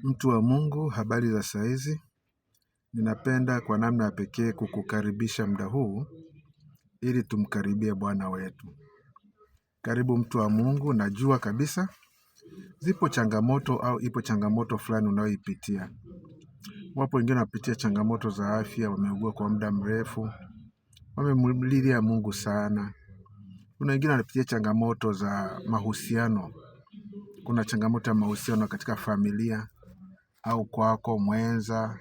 Mtu wa Mungu, habari za saizi. Ninapenda kwa namna ya pekee kukukaribisha muda huu ili tumkaribie Bwana wetu. Karibu mtu wa Mungu, najua kabisa zipo changamoto au ipo changamoto fulani unayoipitia. Wapo wengine wanapitia changamoto za afya, wameugua kwa muda mrefu, wamemlilia Mungu sana. Kuna wengine wanapitia changamoto za mahusiano. Kuna changamoto ya mahusiano katika familia au kwako mwenza,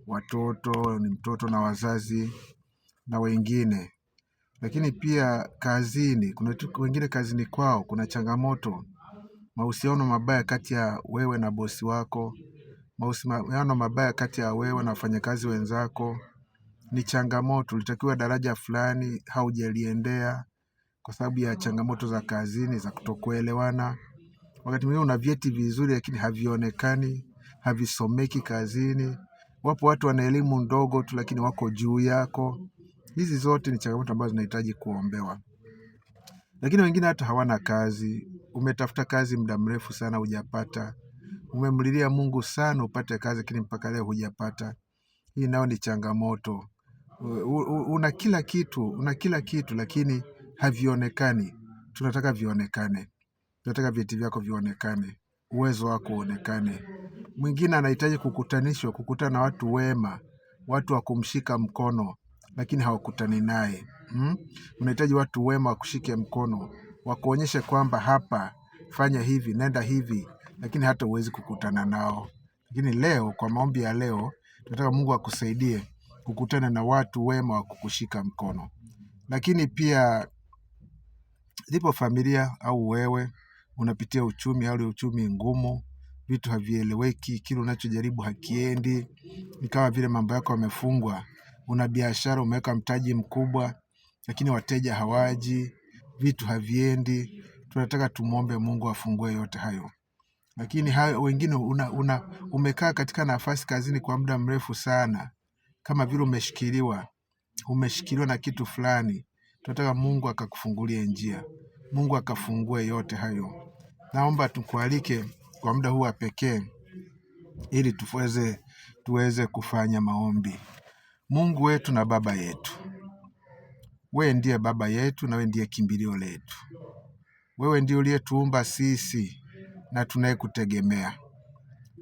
watoto, ni mtoto na wazazi na wengine. Lakini pia kazini, kuna wengine kazini kwao, kuna changamoto, mahusiano mabaya kati ya wewe na bosi wako, mahusiano mabaya kati ya wewe na wafanyakazi wenzako, ni changamoto, ulitakiwa daraja fulani, haujaliendea, kwa sababu ya changamoto za kazini, za kutokuelewana. Wakati mwingine una vyeti vizuri lakini havionekani, havisomeki kazini. Wapo watu wana elimu ndogo tu lakini wako juu yako. Hizi zote ni changamoto ambazo zinahitaji kuombewa. Lakini wengine hata hawana kazi. Umetafuta kazi muda mrefu sana hujapata. Umemlilia Mungu sana upate kazi lakini mpaka leo hujapata. Hii nao ni changamoto. Una kila kitu lakini havionekani. Tunataka vionekane. Tunataka vyeti vyako vionekane. Uwezo wako uonekane. Mwingine anahitaji kukutana na watu wema, watu wa kumshika mkono, lakini hawakutani naye. Unahitaji watu wema wakushike mkono, wakuonyeshe kwamba hapa, fanya hivi, nenda hivi, lakini hata huwezi kukutana nao. Lakini leo, kwa maombi ya leo, tunataka Mungu akusaidie kukutana na watu wema wa kukushika mkono. Lakini pia zipo familia au wewe, unapitia uchumi ngumu, vitu havieleweki, kile unachojaribu hakiendi, ni kama vile mambo yako yamefungwa. Una biashara umeweka mtaji mkubwa, lakini wateja hawaji, vitu haviendi. Tunataka tumuombe Mungu afungue yote hayo. Lakini hayo wengine umekaa katika nafasi kazini kwa muda mrefu sana, kama vile umeshikiliwa na kitu fulani. Tunataka Mungu akakufungulie njia, Mungu akafungue yote hayo. Naomba tukualike kwa muda huu wa pekee ili tuweze kufanya maombi. Mungu wetu na Baba yetu, wewe ndiye Baba yetu na wewe ndiye kimbilio letu. Wewe ndiye uliyetuumba sisi na tunayekutegemea.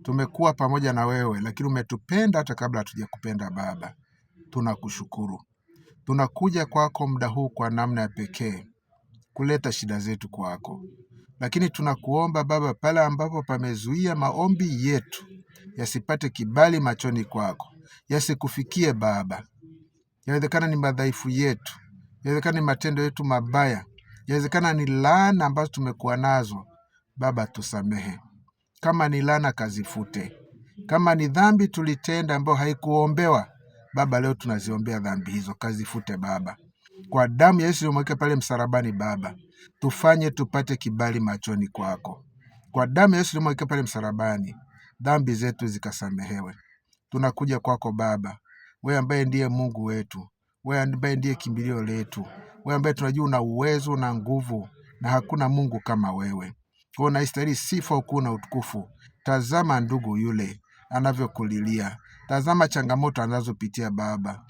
Tumekuwa pamoja na wewe lakini umetupenda hata kabla hatujakupenda Baba. Tunakushukuru. Tunakuja kwako muda huu kwa namna ya pekee kuleta shida zetu kwako. Lakini tunakuomba Baba, pale ambapo pamezuia maombi yetu yasipate kibali machoni kwako, yasikufikie Baba. Yawezekana ni madhaifu yetu, yawezekana ni matendo yetu mabaya, yawezekana ni laana ambazo tumekuwa nazo. Baba, tusamehe. Kama ni laana kazifute. Kama ni dhambi tulitenda ambayo haikuombewa, Baba, leo tunaziombea dhambi hizo, kazifute Baba. Kwa damu ya Yesu iliyomwagika pale msalabani Baba, tufanye tupate kibali machoni kwako. Kwa damu ya Yesu iliyomwagika pale msalabani, dhambi zetu zikasamehewe. Tunakuja kwako Baba, wewe ambaye ndiye Mungu wetu, wewe ambaye ndiye kimbilio letu, wewe ambaye tunajua una uwezo na nguvu na hakuna Mungu kama wewe. Kwa unastahili sifa, ukuu na utukufu. Tazama ndugu yule anavyokulilia. Tazama changamoto anazopitia Baba.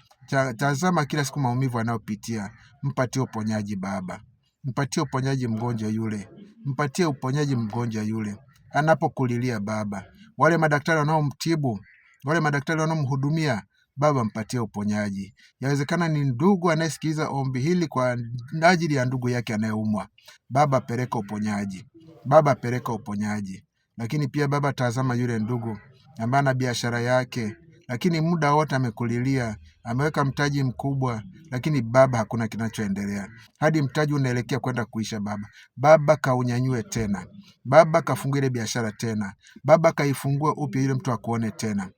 Tazama kila siku maumivu anayopitia. Mpatie uponyaji Baba. Mpatie uponyaji mgonjwa yule. Mpatie uponyaji mgonjwa yule anapokulilia Baba. Wale madaktari wanaomtibu, wale madaktari wanaomhudumia Baba, mpatie uponyaji. Yawezekana ni ndugu anayesikiliza ombi hili kwa ajili ya ndugu yake anayeumwa. Baba, peleka uponyaji. Baba, peleka uponyaji. Lakini pia Baba, tazama yule ndugu ambaye ana biashara yake, lakini muda wote amekulilia, ameweka mtaji mkubwa, lakini Baba hakuna kinachoendelea. Hadi mtaji unaelekea kwenda kuisha Baba. Baba, kaunyanyue tena. Baba, kafungue ile biashara tena. Baba, kaifungue upya ile mtu akuone tena.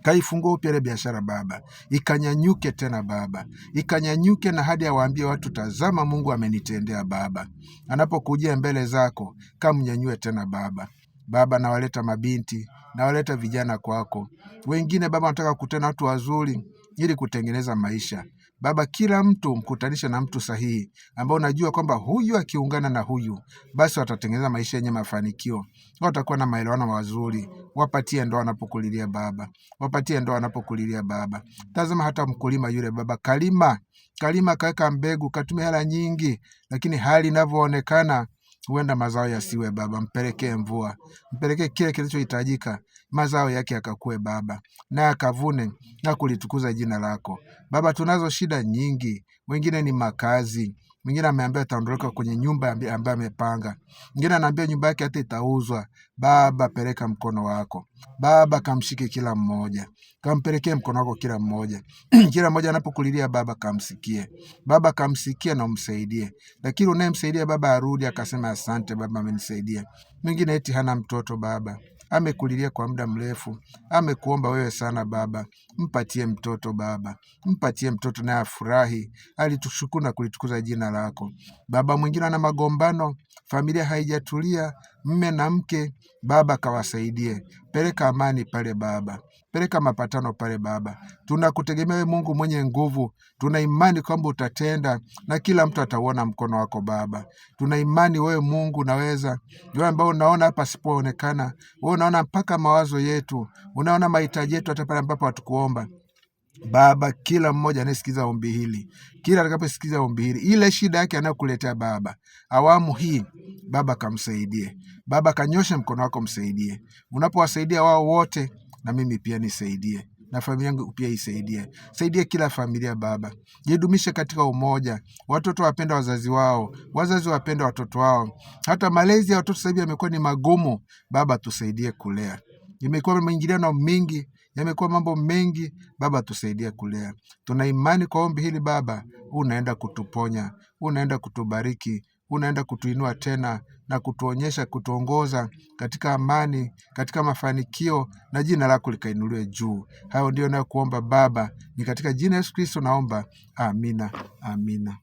Kaifungue upya ile biashara Baba. Ikanyanyuke tena Baba. Ikanyanyuke na hadi awaambie watu, tazama Mungu amenitendea Baba. Anapokujia mbele zako, kamnyanyue tena Baba. Baba, nawaleta mabinti, nawaleta vijana kwako. Wengine Baba wanataka kukutana watu wazuri ili kutengeneza maisha. Baba, kila mtu mkutanishe na mtu sahihi ambao unajua kwamba huyu akiungana na huyu basi watatengeneza maisha yenye mafanikio. Watakuwa na maelewano mazuri, wapatie ndoa wanapokulilia Baba, wapatie ndoa wanapokulilia Baba. Tazama hata mkulima yule Baba, kalima kaweka mbegu, katumia hela nyingi, lakini hali inavyoonekana huenda mazao yasiwe Baba. Mpelekee mvua, mpelekee kile kilichohitajika, mazao yake yakakue Baba, na akavune na kulitukuza jina lako Baba. Tunazo shida nyingi, wengine ni makazi, mwingine ameambia ataondoka kwenye nyumba ambayo amepanga, mwingine anaambia nyumba yake hata itauzwa. Baba, peleka mkono wako Baba, kamshike kila mmoja, kampelekee mkono wako kila mmoja kila mmoja anapokulilia Baba, kamsikie Baba, kamsikie na umsaidie. Lakini unayemsaidia Baba arudi akasema asante Baba, amenisaidia. Mwingine eti hana mtoto Baba, amekulilia kwa muda mrefu, amekuomba wewe sana Baba, mpatie mtoto Baba, mpatie mtoto naye afurahi, alitushukuru na kulitukuza jina lako Baba. Mwingine ana magombano, familia haijatulia, mme na mke Baba, kawasaidie, peleka amani pale Baba, peleka mapatano pale Baba. Tunakutegemea wewe Mungu mwenye nguvu, tuna imani kwamba utatenda na kila mtu atauona mkono wako Baba. Tuna imani wewe Mungu unaweza, wewe ambao unaona hapa sipoonekana, wewe unaona mpaka mawazo yetu, unaona mahitaji yetu hata pale ambapo hatukuomba Baba. Kila mmoja anayesikiza ombi hili, kila atakaposikiza ombi hili, ile shida yake anayokuletea Baba awamu hii Baba, kamsaidie Baba, kanyoshe mkono wako, msaidie. Unapowasaidia wao wote, na mimi pia nisaidie, na familia yangu pia isaidie. Saidie kila familia Baba, jidumishe katika umoja. Watoto wapenda wazazi wao, wazazi wapenda watoto wao. Hata malezi ya watoto sasa hivi yamekuwa ni magumu Baba, tusaidie kulea. Imekuwa mwingiliano mingi, yamekuwa mambo mengi Baba, tusaidie kulea. Tuna imani kwa ombi hili Baba, unaenda kutuponya, unaenda kutubariki, unaenda kutuinua tena na kutuonyesha, kutuongoza katika amani, katika mafanikio, na jina lako likainuliwe juu. Hayo ndio nakuomba Baba, ni katika jina Yesu Kristo naomba, amina, amina.